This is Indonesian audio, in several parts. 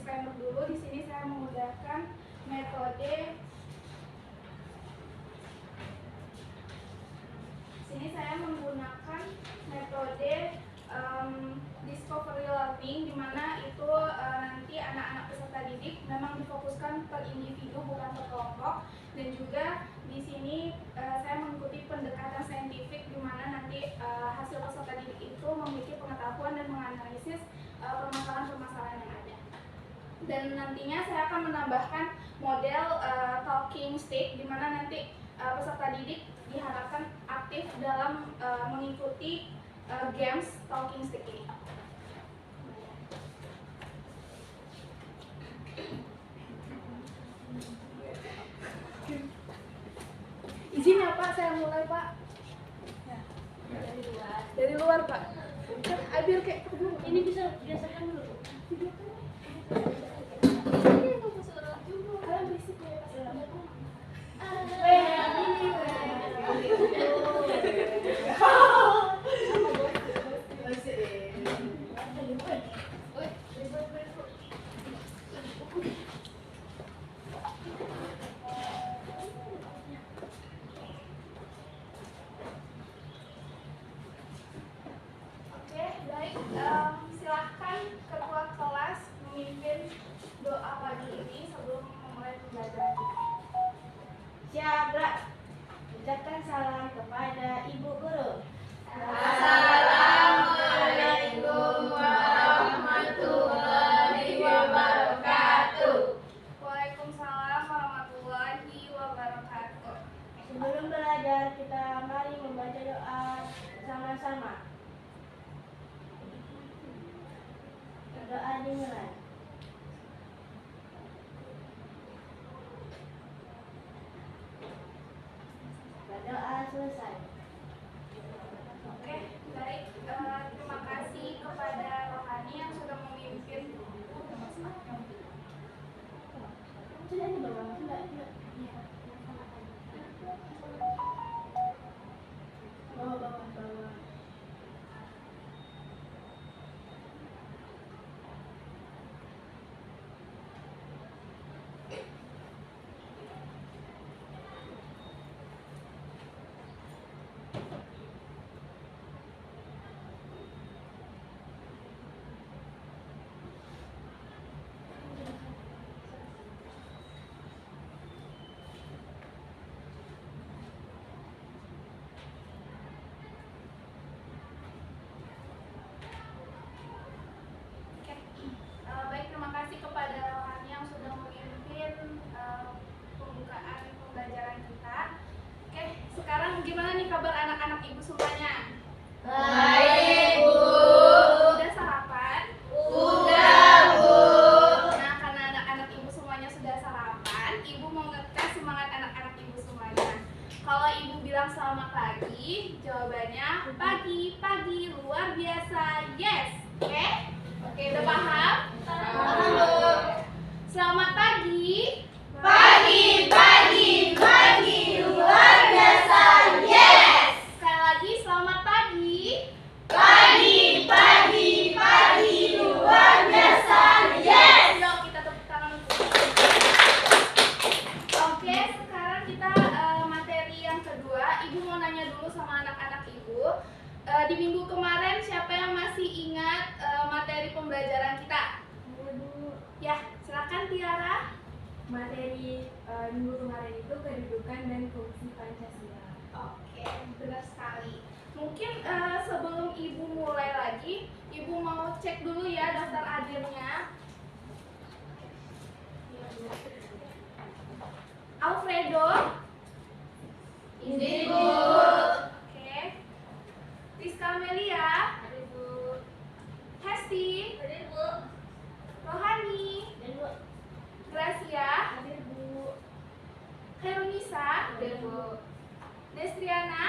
disclaimer dulu. Di sini saya menggunakan metode discovery learning, di mana itu nanti anak-anak peserta didik memang difokuskan per individu bukan per kelompok, dan juga di sini saya mengikuti pendekatan saintifik di mana nanti hasil peserta didik itu memiliki pengetahuan dan menganalisis permasalahan-permasalahan yang ada. Dan nantinya saya akan menambahkan model talking stick, di mana nanti peserta didik diharapkan aktif dalam mengikuti games talking stick ini. Izin ya Pak, saya mulai Pak. Ya. Dari luar Pak. Biar kayak ini bisa biasakan dulu. Kalian berisik ya silahkan ketua kelas memimpin doa pagi ini sebelum memulai pembelajaran kita. Syabra, ucapkan salam kepada Ibu Guru. Assalamualaikum warahmatullahi wabarakatuh. Waalaikumsalam warahmatullahi wabarakatuh. Sebelum belajar, kita mari membaca doa bersama-sama. Doa dimulai. Doa selesai. Oke, baik. Terima kasih kepada rohani yang sudah memimpin. Sudah di bawah, sudah. Bawah. Baik, terima kasih kepada rohani yang sudah memimpin pembukaan pembelajaran kita. Oke, sekarang gimana nih kabar anak-anak ibu semuanya? Baik, Bu. Udah sarapan? Udah, Bu. Nah, karena anak-anak ibu semuanya sudah sarapan, ibu mau ngetes semangat anak-anak ibu semuanya. Kalau ibu bilang selamat pagi, jawabannya pagi luar biasa, yes. Oke? Oke, udah paham? Paham, Bu. Selamat pagi. Pagi, luar biasa, yes. Sekali lagi, selamat pagi. Pagi, luar biasa, yes. Yuk, kita tepuk tangan dulu. Oke, sekarang kita materi yang kedua. Ibu mau nanya dulu sama anak-anak ibu. Di minggu kemarin siapa yang masih ingat materi pembelajaran kita? Ya, silakan Tiara. Materi minggu kemarin itu kedudukan dan fungsi Pancasila. Oke, benar sekali. Mungkin sebelum ibu mulai lagi, ibu mau cek dulu ya daftar hadirnya. Alfredo. Izin, Bu. Oke. Rizka Amelia. Hesti. Rohani. Gracia. Herunisa. Destriana.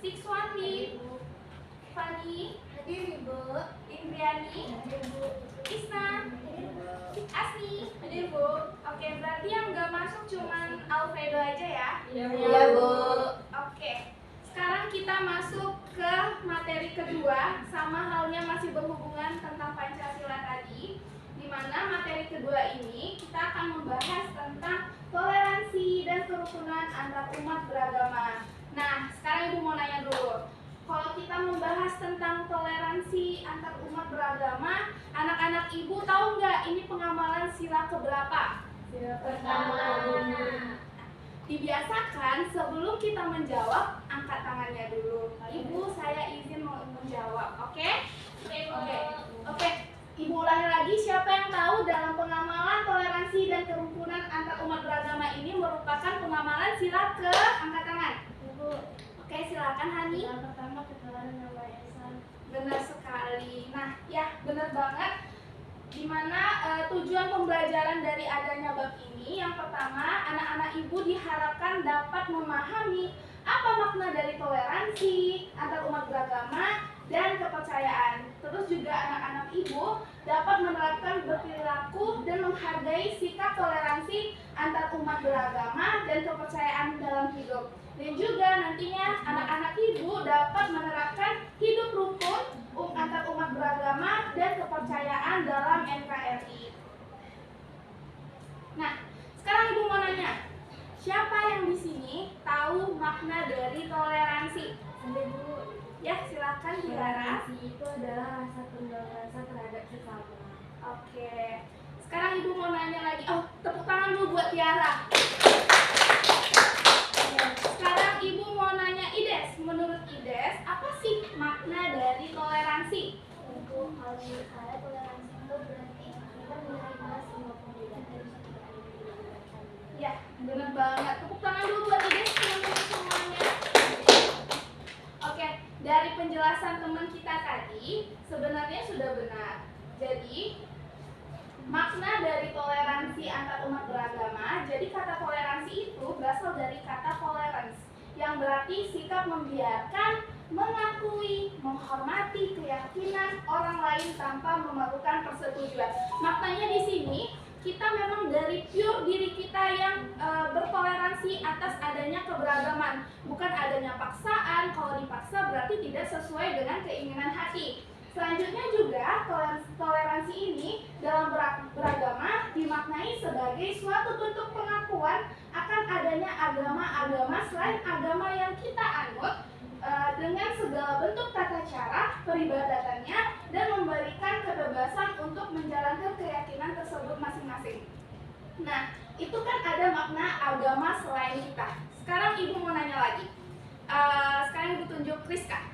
Sikswandi. Fani. Indriani. Isna. Asni. Oke, berarti yang nggak masuk cuman Alfredo aja ya? Iya, Bu. Oke, sekarang kita masuk ke materi kedua, sama halnya masih berhubungan tentang Pancasila tadi, di kedua ini kita akan membahas tentang toleransi dan kerukunan antar umat beragama. Nah, sekarang Ibu mau nanya dulu. Kalau kita membahas tentang toleransi antar umat beragama, anak-anak Ibu tahu nggak ini pengamalan sila keberapa? Sila Pertama. Dibiasakan sebelum kita menjawab, angkat tangannya dulu. Ibu, saya izin mau menjawab, oke? Oke. Ibu ulangi lagi, siapa yang tahu dalam pengamalan toleransi dan kerukunan antar umat beragama ini merupakan pengamalan sila ke angkat tangan? Ibu, Oke, silakan Hani. yang pertama ketuhanan yang Maha Esa. Benar sekali. Nah, ya benar banget. Dimana tujuan pembelajaran dari adanya bab ini, yang pertama, anak-anak Ibu diharapkan dapat memahami apa makna dari toleransi antar umat beragama dan kepercayaan. Terus juga anak-anak Ibu dapat menerapkan berperilaku dan menghargai sikap toleransi antar umat beragama dan kepercayaan dalam hidup. Dan juga nantinya anak-anak Ibu dapat menerapkan hidup rukun antar umat beragama dan kepercayaan dalam NKRI. Nah, sekarang Ibu mau nanya, siapa yang di sini tahu makna dari toleransi? Ibu, Ya, silakan Tiara. toleransi itu adalah rasa rasa terhadap sesama. Oke. Sekarang Ibu mau nanya lagi. Oh, tepuk tangan dulu buat Tiara. Sekarang Ibu mau nanya Ides. Menurut Ides, apa sih makna dari toleransi? Ibu, kalau menurut saya toleransi itu berarti kita menerima semua perbedaan dari satu lain. Ya, benar banget. Tepuk tangan dulu buat Ides teman-teman semuanya. Oke, dari penjelasan teman kita tadi sebenarnya sudah benar. Jadi, makna dari toleransi antar umat beragama, jadi kata toleransi itu berasal dari kata tolerance, yang berarti sikap membiarkan, mengakui, menghormati keyakinan orang lain tanpa memerlukan persetujuan. Maknanya di sini kita memang dari pure diri kita yang bertoleransi atas adanya keberagaman, bukan adanya paksaan. Kalau dipaksa berarti tidak sesuai dengan keinginan hati. Selanjutnya juga toleransi ini dalam beragama dimaknai sebagai suatu bentuk pengakuan akan adanya agama-agama selain agama yang kita anut dengan segala bentuk tata cara peribadatannya dan memberikan kebebasan untuk menjalankan keyakinan tersebut masing-masing. Nah, itu kan ada makna agama selain kita. Sekarang Ibu mau nanya lagi. Sekarang Ibu tunjuk Kriska.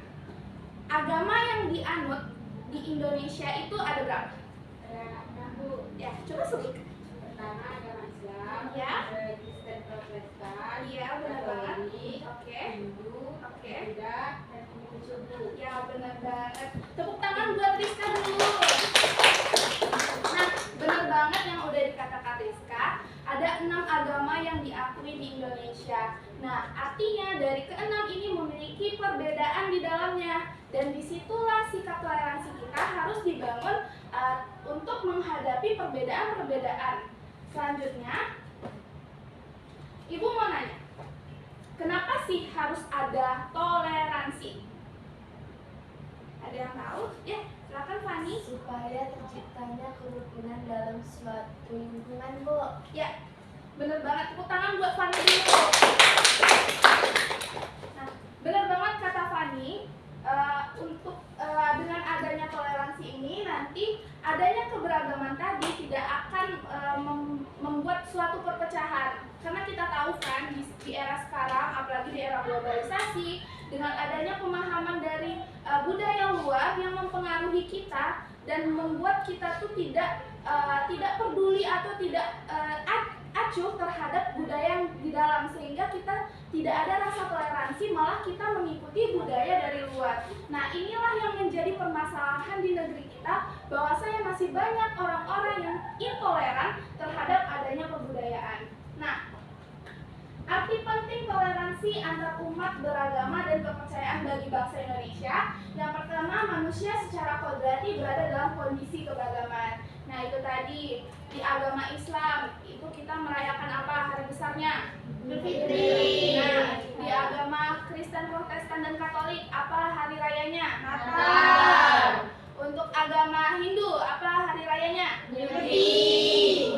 Agama yang dianut di Indonesia itu ada berapa? Ya, coba sebut. Pertama agama Islam, Ya. Kristen Protestan, Iya, benar banget. Katolik, Oke. Hindu, Oke. Buddha, dan pengikut suku. Ya, benar banget. Tepuk tangan buat Rizka dulu. Nah, benar banget yang udah dikatakan Rizka. Ada 6 agama yang diakui di Indonesia. Nah, artinya dari ke-6 ini memiliki perbedaan di dalamnya. Dan disitulah sikap toleransi kita harus dibangun untuk menghadapi perbedaan-perbedaan. Selanjutnya, Ibu mau nanya, kenapa sih harus ada toleransi? Ada yang tahu? Ya, silakan Fani. Supaya terciptanya kerukunan dalam suatu lingkungan, Bu. Ya, bener banget. Tepuk tangan buat Fani dulu. Nah, bener banget kata Fani. Untuk dengan adanya toleransi ini nanti adanya keberagaman tadi tidak akan membuat suatu perpecahan, karena kita tahu kan di era sekarang, apalagi di era globalisasi, dengan adanya pemahaman dari budaya luar yang mempengaruhi kita dan membuat kita tuh tidak peduli atau tidak acuh terhadap budaya yang di dalam, sehingga kita tidak ada rasa toleransi, malah kita mengikuti budaya dari luar. Nah, inilah yang menjadi permasalahan di negeri kita, bahwasanya masih banyak orang-orang yang intoleran terhadap adanya kebudayaan. Nah, arti penting toleransi antar umat beragama dan kepercayaan bagi bangsa Indonesia. Yang pertama, manusia secara kodrati berada dalam kondisi keberagaman. Nah, itu tadi di agama Islam itu kita merayakan apa hari besarnya? Idul Fitri. Nah, di agama Kristen, Protestan, dan Katolik apa hari rayanya? Natal. Untuk agama Hindu apa hari rayanya? Nyepi.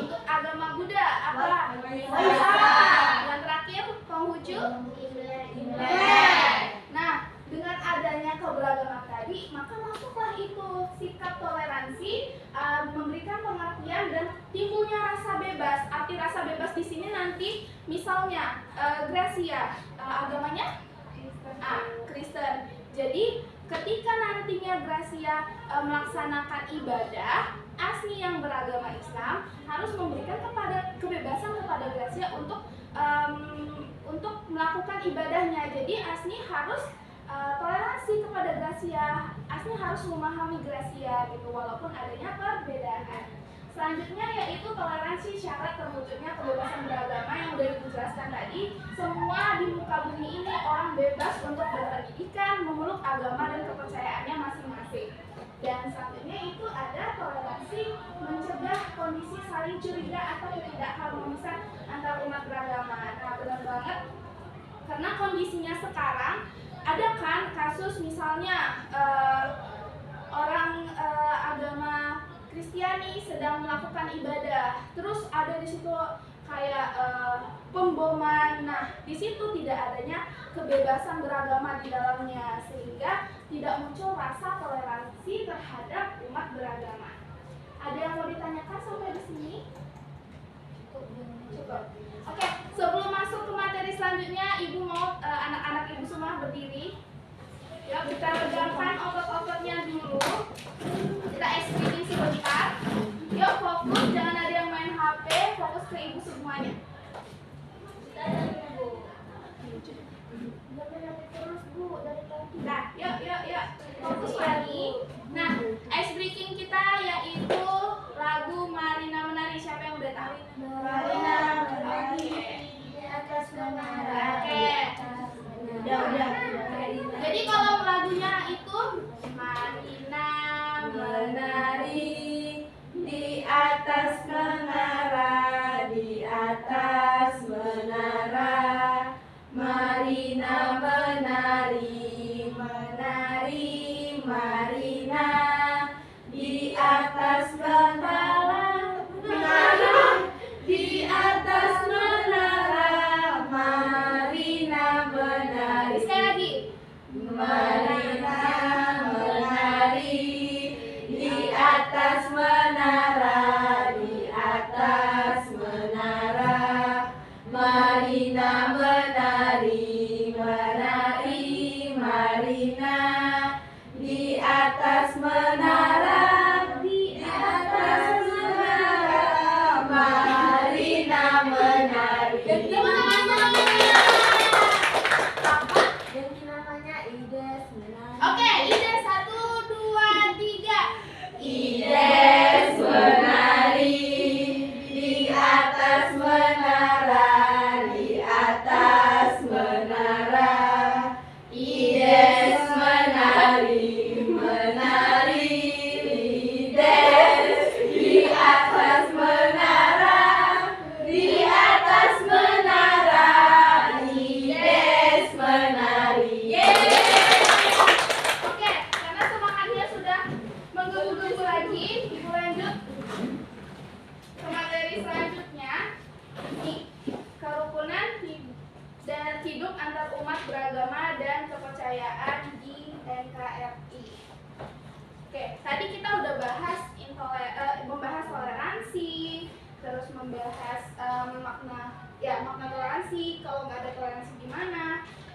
timbulnya rasa bebas. Arti rasa bebas di sini nanti misalnya Gracia agamanya Kristen. Jadi ketika nantinya Gracia melaksanakan ibadah, Asni yang beragama Islam harus memberikan kebebasan kepada Gracia untuk melakukan ibadahnya. Jadi Asni harus toleransi kepada Gracia. Asni harus memahami Gracia gitu, walaupun adanya perbedaan. Selanjutnya yaitu toleransi, syarat terwujudnya kebebasan beragama yang sudah dijelaskan tadi. Semua di muka bumi ini orang bebas untuk berpendidikan, memeluk agama dan kepercayaannya masing-masing. Dan selanjutnya itu ada toleransi, mencegah kondisi saling curiga atau ketidakharmonisan antar umat beragama. Nah, benar banget, karena kondisinya sekarang ada kan kasus misalnya orang agama Kristiani sedang melakukan ibadah, terus ada di situ kayak pemboman. Nah, di situ tidak adanya kebebasan beragama di dalamnya, sehingga tidak muncul rasa toleransi terhadap umat beragama. Ada yang mau ditanyakan sampai di sini? Cukup. Oke, sebelum masuk ke materi selanjutnya, ibu mau anak-anak ibu semua berdiri. Ya, kita regangkan otot-ototnya dulu. Kita explain sebentar. Yuk fokus, jangan ada yang main HP, fokus ke ibu semuanya. Terus Bu, dari tadi. Nah, yuk. Fokus lagi. Nah, ice breaking kita yaitu lagu Marina Menari. Siapa yang udah tahu? Marina menari di atas menara. Oke. Udah. Jadi kalau lagunya itu Marina menari di atas menara, di atas menara, Marina menari, menari, Marina di atas menara, menara, di atas menara, Marina menari. sekali lagi. Marina menari di atas menara, di atas menara, Marina menari, menari, Marina di atas menara, di atas menara, Marina menari. Ganti teman-teman. Ganti namanya Ides menari. Oke, ide 1, 2, 3. Ides menari di atas menara, di atas menara. Ides menari, menari. Ides di atas menara, di atas menara. Ides menari. Oke, karena semangatnya sudah menggebu-gebu lagi, ibu lanjut ke materi selanjutnya. Nih, kerukunan dan hidup antar umat beragama dan kepercayaan di NKRI. Oke, tadi kita udah membahas toleransi, terus membahas makna toleransi. Kalau nggak ada toleransi gimana?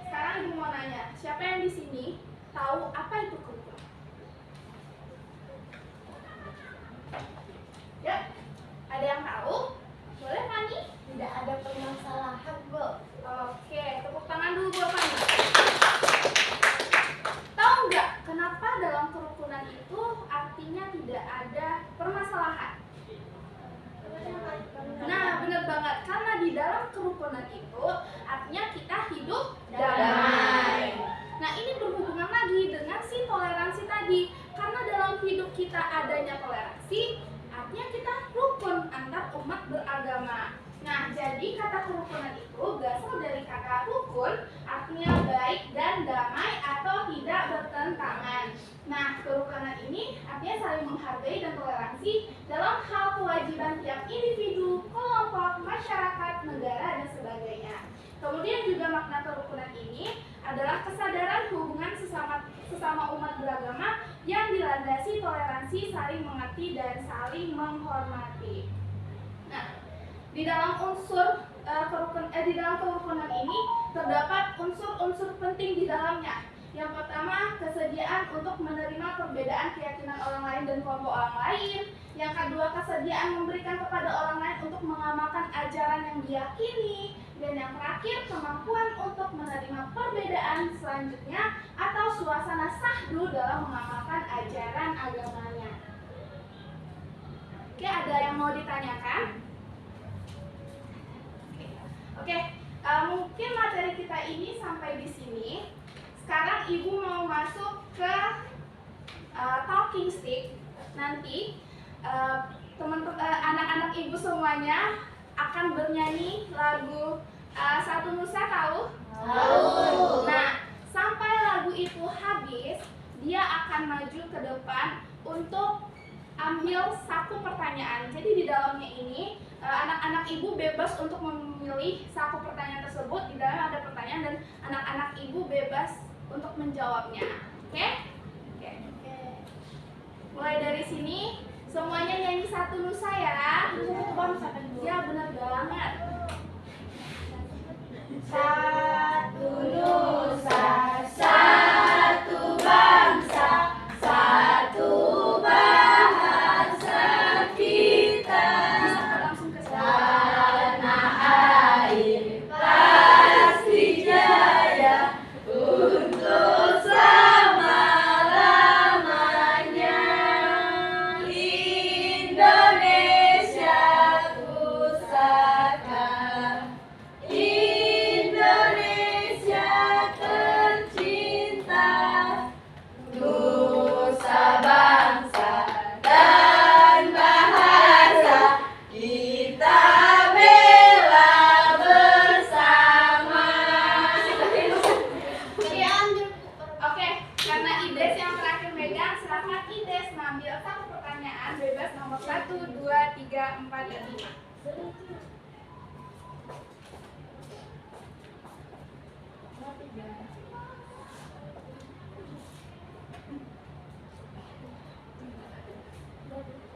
Sekarang ibu mau nanya, siapa yang di sini tahu apa itu kerukunan? Ya, ada yang tahu? Boleh Fani? Tidak ada permasalahan, Bu. Oke, tepuk tangan dulu buat Fani. Tahu nggak kenapa dalam kerukunan itu artinya tidak ada permasalahan? Nah, benar banget. Karena di dalam kerukunan itu artinya kita hidup damai. Nah, ini berhubungan lagi dengan si toleransi tadi. Karena dalam hidup kita adanya toleransi, artinya kita rukun antar umat beragama. Nah, jadi kata kerukunan itu berasal dari kata rukun, artinya baik dan damai atau tidak bertentangan. Nah, kerukunan ini artinya saling menghargai dan toleransi dalam hal kewajiban tiap individu, kelompok, masyarakat, negara, dan sebagainya. Kemudian juga makna kerukunan ini adalah kesadaran hubungan sesama umat beragama yang dilandasi toleransi, saling mengerti, dan saling menghormati. Di dalam di dalam kerukunan ini terdapat unsur-unsur penting di dalamnya. Yang pertama, kesediaan untuk menerima perbedaan keyakinan orang lain dan kelompok orang lain. Yang kedua, kesediaan memberikan kepada orang lain untuk mengamalkan ajaran yang diyakini. Dan yang terakhir, kemampuan untuk menerima perbedaan selanjutnya atau suasana sahdu dalam mengamalkan ajaran agamanya. Oke, ada yang mau ditanyakan? Oke, mungkin materi kita ini sampai di sini. Sekarang Ibu mau masuk ke talking stick. Nanti anak-anak Ibu semuanya akan bernyanyi lagu Satu Nusa, tahu? Tahu. Nah, sampai lagu itu habis, dia akan maju ke depan untuk ambil saku pertanyaan. Jadi di dalamnya ini anak-anak Ibu bebas untuk memilih saku pertanyaan tersebut. Di dalam ada pertanyaan dan anak-anak Ibu bebas untuk menjawabnya. Oke? Oke. Mulai dari sini semuanya nyanyi Satu Nusa ya. Ya, benar banget. Satu nusa, satu bangsa, satu bahasa kita. Langsung ke Tanah air pasti jaya untuk selama-lamanya. Indonesia pusaka, Indonesia tercinta, nusa bangsa dan bahasa kita bela bersama. Oke, karena Ides yang terakhir megang, silakan Ides ngambil satu pertanyaan bebas nomor 1, 2, 3, 4, dan 5.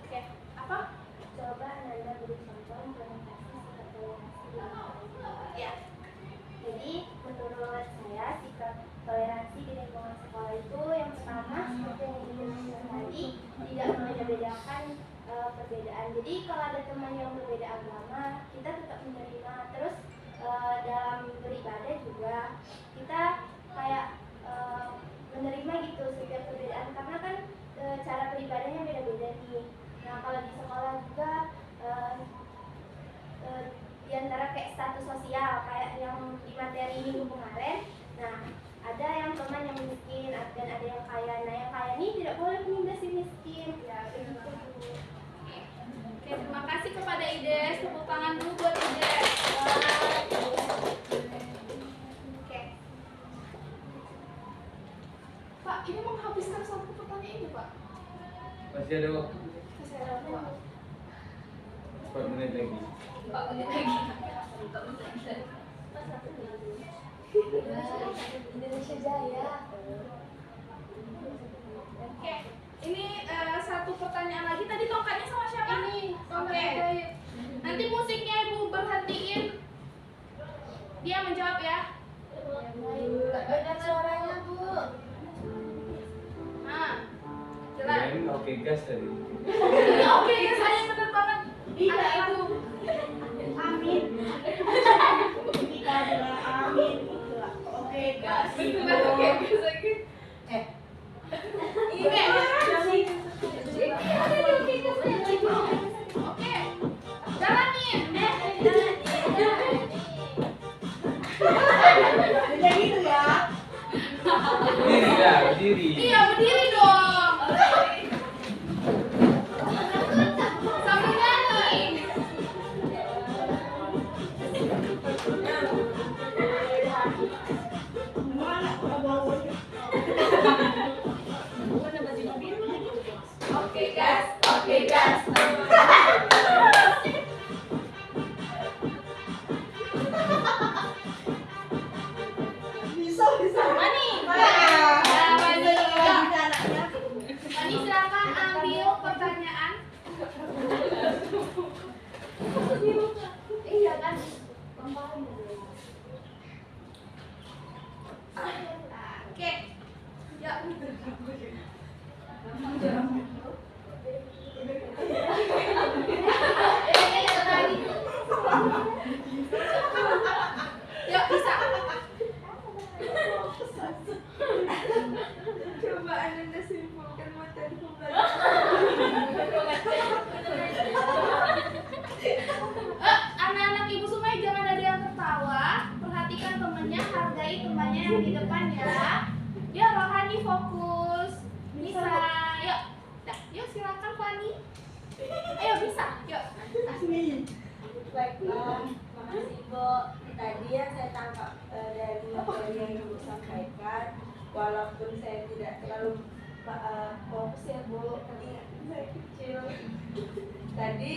Oke, apa? Coba Anda beri contoh implementasi sikap toleransi. Ya. Jadi menurut saya sikap toleransi di lingkungan sekolah itu yang pertama seperti yang dijelaskan tadi, tidak membeda-bedakan perbedaan. Jadi kalau ada teman yang berbeda agama, kita tetap menerima. Terus dalam beribadah juga kita kayak menerima gitu setiap perbedaan, karena kan cara beribadahnya beda-beda nih. Nah kalau di sekolah juga di antara kayak status sosial kayak yang di materi minggu kemarin, nah ada yang teman yang miskin dan ada yang kaya. Nah yang kaya ini tidak boleh menindas si miskin. Ya begitu. Oke, terima kasih kepada Ides. Tepuk tangan dulu buat Ides. Oke. Pak, ini menghabiskan satu pertanyaan ini, Pak. Masih ada waktu Masih ada waktu, Pak. 4 menit lagi. Indonesia Jaya. Oke, ini satu pertanyaan lagi. Tadi tongkatnya sama siapa? Ini. Oke. Nanti musiknya Ibu berhentiin. Dia menjawab ya. Dengar suaranya, Bu. Nah, jelas. Kirain oke gas tadi. Ini oke ya, saya bener banget. Anak Ibu. Amin. Kita adalah amin. Oke, gas. Beneran oke gas lagi. Oke. Oke. Jalanin. Udah gitu ya. Berdiri dah, berdiri. Iya, berdiri dong. Sambil nyanyi. Oke, gas. Oke, gas. Bisa. Mani. Ya, Mani. anaknya fokus. Bisa. Yuk. Dah, yuk silakan Fani. Ayo bisa. Yuk. Baiklah, makasih Bu. Tadi yang saya tangkap dari materi yang Ibu sampaikan, walaupun saya tidak terlalu fokus ya Bu, saya kecil. Tadi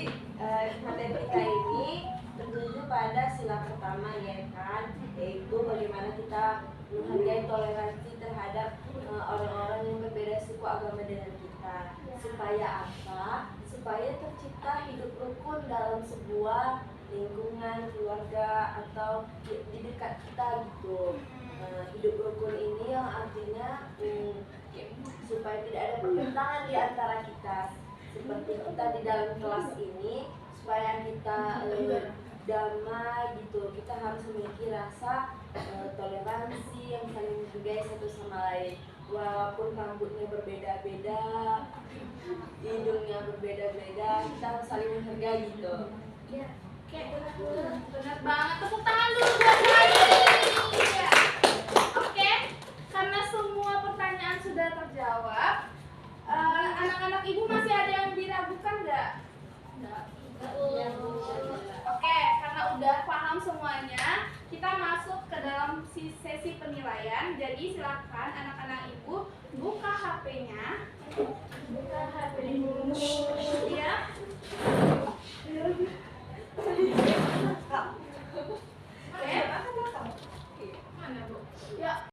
materi kita ini tertuju pada sila pertama ya kan, yaitu bagaimana kita menghargai toleransi terhadap orang-orang yang berbeda suku agama dengan kita. Supaya apa? Supaya tercipta hidup rukun dalam sebuah lingkungan keluarga atau di dekat kita gitu. Hidup rukun ini yang artinya supaya tidak ada pertentangan di antara kita. Seperti kita di dalam kelas ini, supaya kita damai gitu, kita harus memiliki rasa toleransi yang saling menghargai satu sama lain. Walaupun rambutnya berbeda-beda, hidungnya berbeda-beda, kita harus saling menghargai gitu. Ya. Oke, benar banget. Tepuk tangan dulu buat Fani. Ya. Oke, karena semua pertanyaan sudah terjawab, anak-anak ibu masih ada yang diragukan nggak? Oke, karena udah paham semuanya, kita masuk ke dalam sesi penilaian. Jadi silakan anak-anak ibu buka HP-nya. Bukan HP.